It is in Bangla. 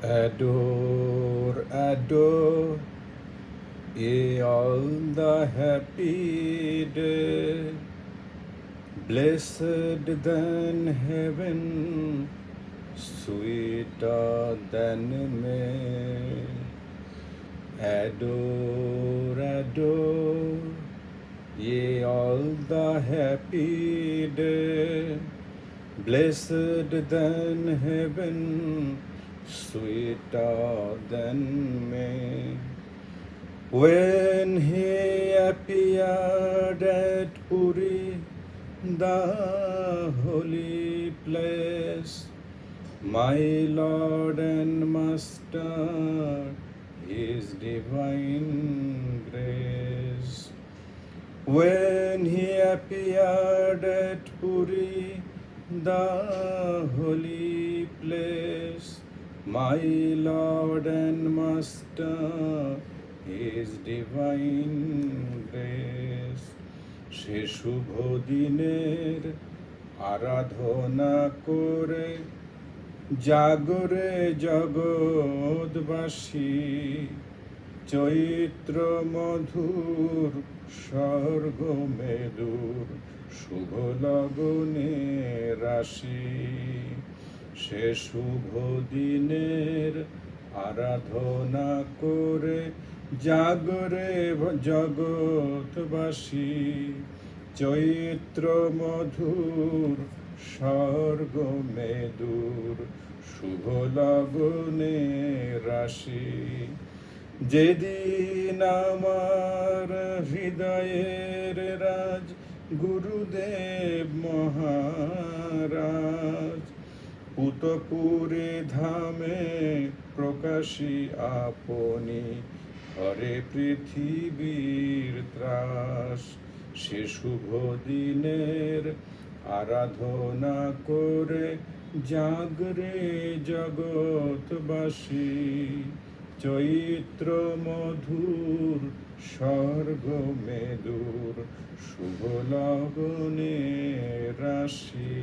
Adore, adore, ye all the happy day, blessed than heaven, sweeter than May. Adore, adore, ye all the happy day, blessed than heaven, sweeter than May. When he appeared at Puri, the holy place, my Lord and Master, His divine grace. When he appeared at Puri, the holy place, my Lord and Master, His divine grace. সে শুভ দিনের আরাধনা করে জাগরে জগৎবাসী, চৈত্র মধুর স্বর্গ মেদুর শুভ লগনে রাশি। সে শুভ দিনের আরাধনা করে জাগরে জগৎবাসী, চৈত্র মধুর স্বর্গ মেদুর শুভ লগনে রাশি। যেদিন আমার হৃদয়ের রাজ গুরুদেব মহারাজ পুতপুরে ধামে প্রকাশী আপনি, হরে পৃথিবীর ত্রাস। সে শুভ দিনের আরাধনা করে জাগরে জগৎবাসী, চৈত্র মধুর স্বর্গ মেদুর শুভ লগনে রাশি।